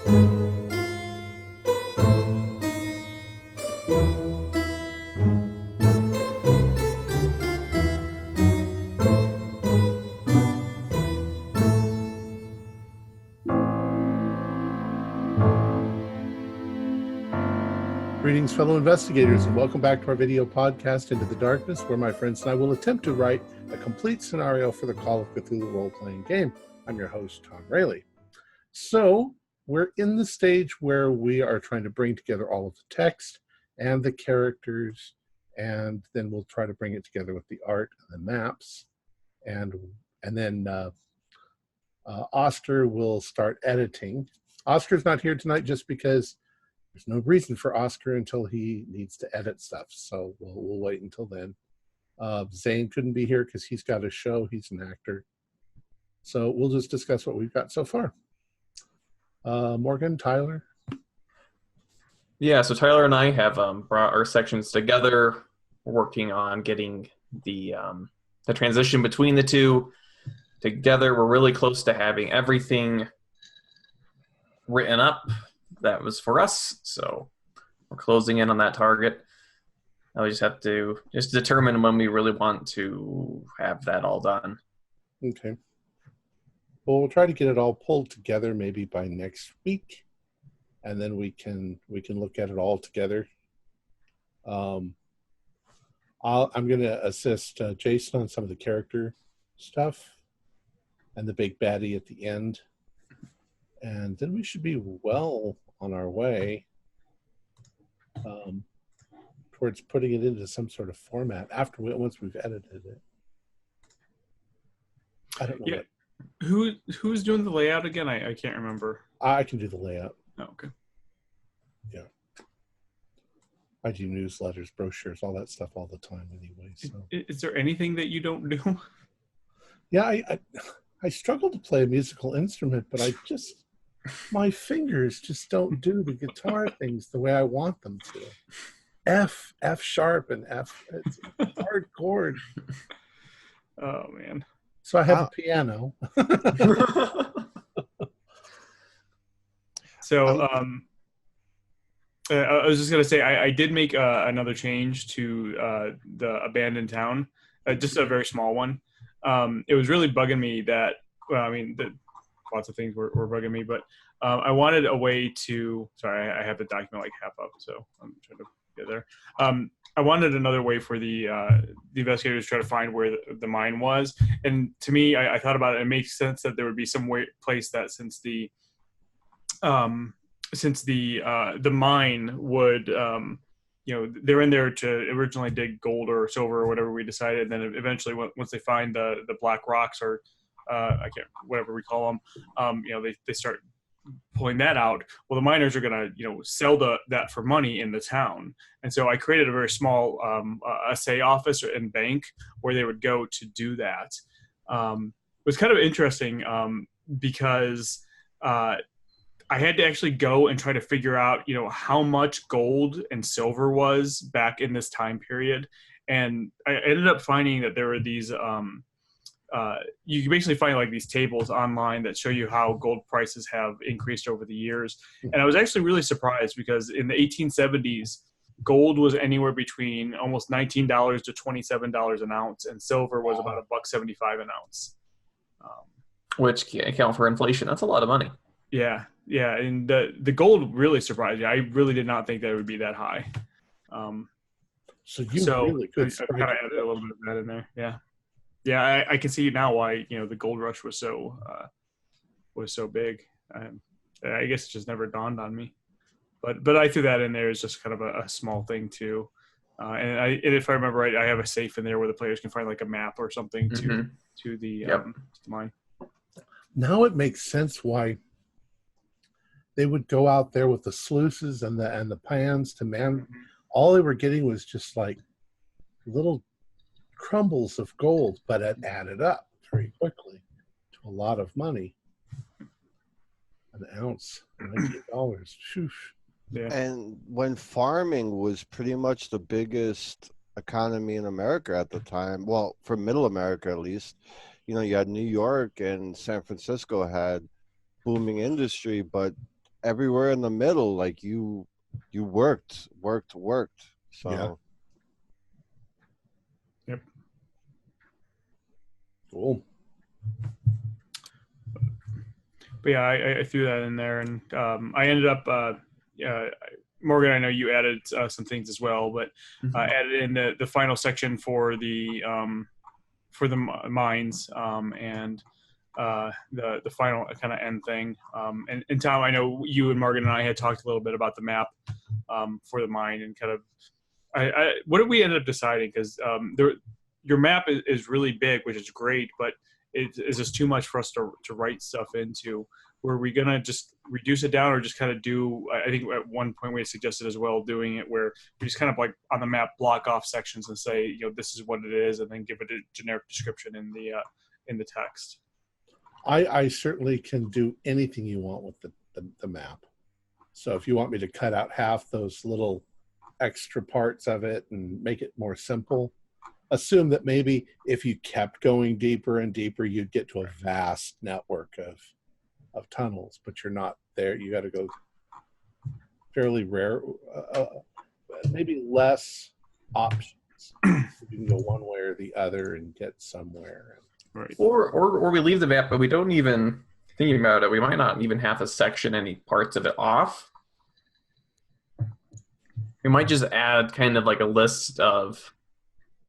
Greetings, fellow investigators, and welcome back to our video podcast, Into the Darkness, where my friends and I will attempt to write a complete scenario for the Call of Cthulhu role-playing game. I'm your host, Tom Rayleigh. So, we're in the stage where we are trying to bring together all of the text and the characters, and then we'll try to bring it together with the art and the maps, and then Oscar will start editing. Oscar's not here tonight just because there's no reason for Oscar until he needs to edit stuff, so we'll wait until then. Zane couldn't be here because he's got a show. He's an actor. So we'll just discuss what we've got so far. Morgan, Tyler? Yeah, so Tyler and I have brought our sections together, working on getting the transition between the two together. We're really close to having everything written up. That was for us, so we're closing in on that target. Now we just have to determine when we really want to have that all done. Okay. Well, we'll try to get it all pulled together maybe by next week, and then we can look at it all together. I'm going to assist Jason on some of the character stuff and the big baddie at the end, and then we should be well on our way towards putting it into some sort of format once we've edited it. I don't know. Yeah. Who's doing the layout again? I can't remember. I can do the layout. Oh, okay. Yeah. I do newsletters, brochures, all that stuff all the time anyway. So Is there anything that you don't do? Yeah, I struggle to play a musical instrument, but my fingers just don't do the guitar things the way I want them to. F sharp and F. It's a hard chord. Oh, man. So I have a piano. So I was just going to say, I did make another change to the abandoned town, just a very small one. It was really bugging me that, lots of things were bugging me, but I wanted a way to, sorry, I have the document like half up, so I'm trying to get there. I wanted another way for the investigators to try to find where the mine was. And to me, I thought about it, it makes sense that there would be some place that since the mine would, they're in there to originally dig gold or silver or whatever we decided. And then eventually once they find the black rocks or whatever we call them, they start pulling that out. Well, the miners are going to, sell that for money in the town. And so I created a very small assay office and bank where they would go to do that. It was kind of interesting because I had to actually go and try to figure out, how much gold and silver was back in this time period. And I ended up finding that there were these you can basically find like these tables online that show you how gold prices have increased over the years. And I was actually really surprised because in the 1870s, gold was anywhere between almost $19 to $27 an ounce, and silver was about $1.75 an ounce. Which can account for inflation. That's a lot of money. Yeah, and the gold really surprised me. I really did not think that it would be that high. So really could I kind of added a little bit of that in there. Yeah, I can see now why the gold rush was so big. I guess it just never dawned on me, but I threw that in there as just kind of a small thing too. And if I remember right, I have a safe in there where the players can find like a map or something to the mine. Now it makes sense why they would go out there with the sluices and the pans to man. All they were getting was just like little crumbles of gold, but it added up very quickly to a lot of money. An ounce, $19. Yeah. And when farming was pretty much the biggest economy in America at the time, well, for Middle America at least, you had New York and San Francisco had booming industry, but everywhere in the middle, like you worked. So Yeah. Yep. Cool. But yeah, I threw that in there, and I ended up. Morgan, I know you added some things as well, but added in the final section for the mines and the final kind of end thing. And Tom, I know you and Morgan and I had talked a little bit about the map for the mine and kind of what did we end up deciding? Because your map is really big, which is great, but it is just too much for us to write stuff into. Were we gonna just reduce it down, or just kind of do? I think at one point we had suggested as well doing it where we just kind of like on the map block off sections and say, this is what it is, and then give it a generic description in the text. I certainly can do anything you want with the map. So if you want me to cut out half those little extra parts of it and make it more simple, assume that maybe if you kept going deeper and deeper, you'd get to a vast network of tunnels, but you're not there. You got to go fairly rare, maybe less options. You can go one way or the other and get somewhere. Right. Or we leave the map, but we don't even, thinking about it, we might not even have to section any parts of it off. We might just add kind of like a list of,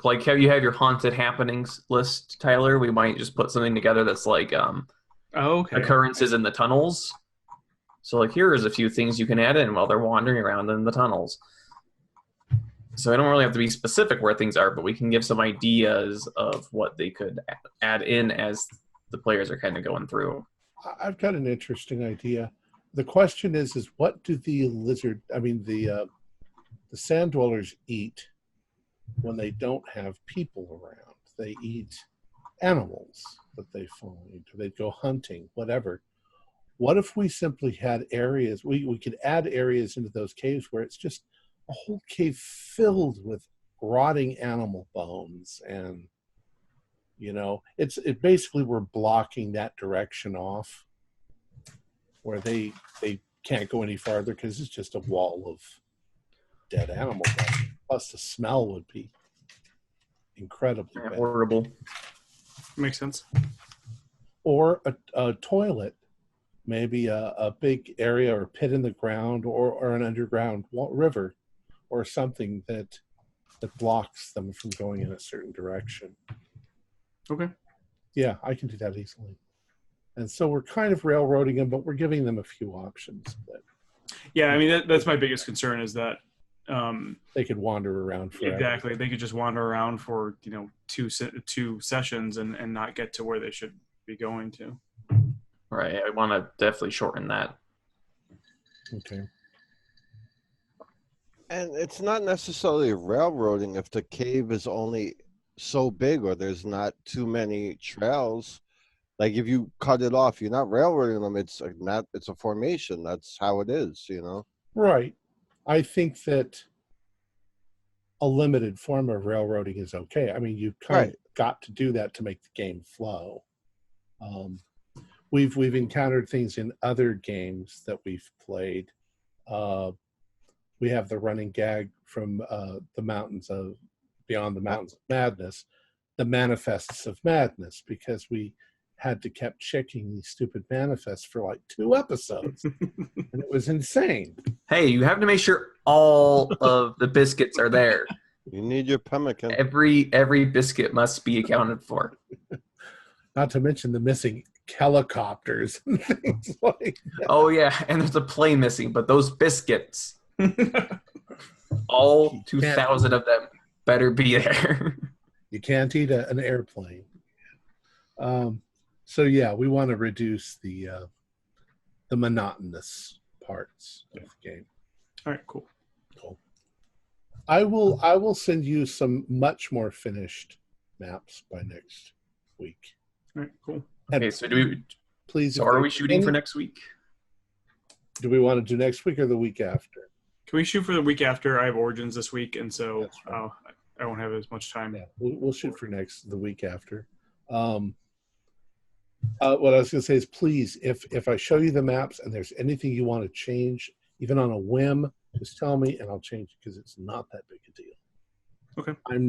like how you have your haunted happenings list, Tyler. We might just put something together that's like occurrences in the tunnels. So like here is a few things you can add in while they're wandering around in the tunnels. So I don't really have to be specific where things are, but we can give some ideas of what they could add in as the players are kind of going through. I've got an interesting idea. The question is what do the sand dwellers eat when they don't have people around? They eat animals that they find, or they go hunting, whatever. What if we simply had areas, we could add areas into those caves where it's just a whole cave filled with rotting animal bones, and it basically we're blocking that direction off where they can't go any farther because it's just a wall of dead animal bones. Plus the smell would be incredibly bad. Horrible. Makes sense. Or a toilet, maybe a big area or pit in the ground, or an underground river or something that blocks them from going in a certain direction. Okay. Yeah, I can do that easily. And so we're kind of railroading them, but we're giving them a few options. Yeah, I mean, that's my biggest concern is that they could wander around forever. Exactly. They could just wander around for, two sessions and not get to where they should be going to. Right. I want to definitely shorten that. Okay. And it's not necessarily railroading if the cave is only so big or there's not too many trails. Like if you cut it off, you're not railroading them. It's a formation. That's how it is, Right. I think that a limited form of railroading is okay. I mean, you've kind of got to do that to make the game flow. We've encountered things in other games that we've played. We have the running gag from the mountains of Beyond the Mountains of Madness, the Manifests of Madness, because we had to kept checking these stupid manifests for like 2 episodes, and it was insane. Hey, you have to make sure all of the biscuits are there. You need your pemmican. Every biscuit must be accounted for. Not to mention the missing helicopters and things like that. Oh yeah, and there's a plane missing, but those biscuits, all 2,000 of them, better be there. You can't eat an airplane. So yeah, we want to reduce the monotonous parts of the game. All right, cool. I will send you some much more finished maps by next week. All right, cool. Okay, so please? So are we shooting for next week? Do we want to do next week or the week after? Can we shoot for the week after? I have Origins this week, and so I won't have as much time. Yeah, we'll shoot for the week after. What I was going to say is, please, if I show you the maps and there's anything you want to change, even on a whim, just tell me and I'll change it because it's not that big a deal. Okay. I'm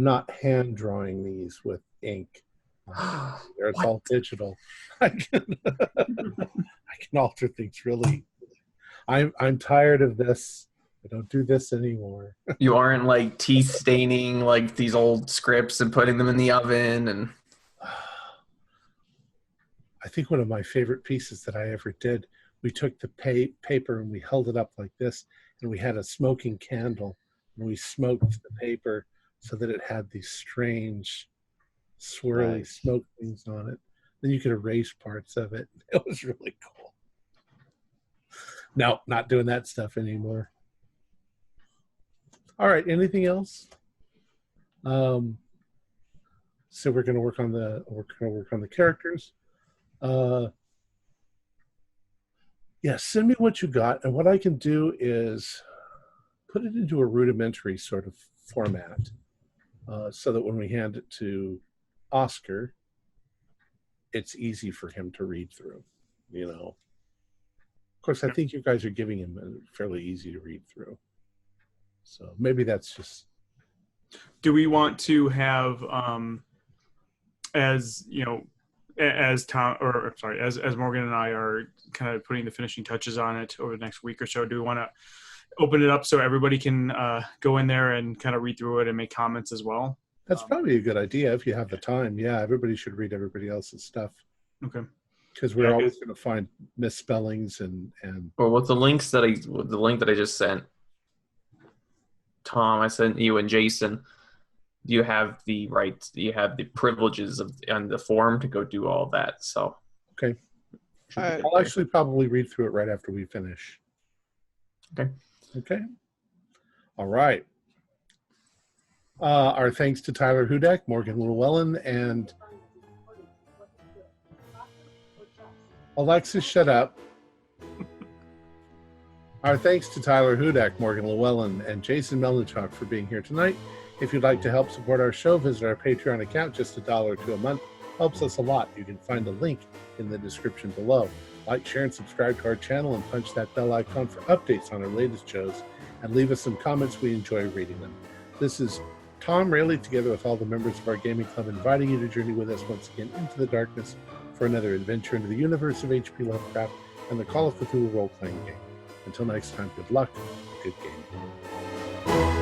not hand drawing these with ink. It's all digital. I can alter things really. I'm tired of this. I don't do this anymore. You aren't like tea staining like these old scripts and putting them in the oven and. I think one of my favorite pieces that I ever did, we took the paper and we held it up like this, and we had a smoking candle, and we smoked the paper so that it had these strange, swirly smoke things on it. Then you could erase parts of it. It was really cool. No, not doing that stuff anymore. All right, anything else? So we're going to work on the characters. Send me what you got, and what I can do is put it into a rudimentary sort of format, so that when we hand it to Oscar, it's easy for him to read through. Of course, I think you guys are giving him a fairly easy to read through, so maybe that's just. Do we want to have as Morgan and I are kind of putting the finishing touches on it over the next week or so, do we want to open it up so everybody can go in there and kind of read through it and make comments as well? That's probably a good idea if you have the time. Yeah, everybody should read everybody else's stuff. Okay. Because we're always going to find misspellings and. Or with the link that I just sent, Tom, I sent you and Jason. You have the rights. You have the privileges on the form to go do all that. So. Okay. I'll actually probably read through it right after we finish. Okay. Okay. All right. Our thanks to Tyler Hudak, Morgan Llewellyn, and Alexis, shut up. Our thanks to Tyler Hudak, Morgan Llewellyn, and Jason Melnichuk for being here tonight. If you'd like to help support our show, visit our Patreon account. Just $1 a month helps us a lot. You can find a link in the description below. Like, share, and subscribe to our channel, and punch that bell icon for updates on our latest shows, and leave us some comments. We enjoy reading them. This is Tom Rayleigh, together with all the members of our gaming club, inviting you to journey with us once again into the darkness for another adventure into the universe of H.P. Lovecraft and the Call of Cthulhu role-playing game. Until next time, good luck, good gaming.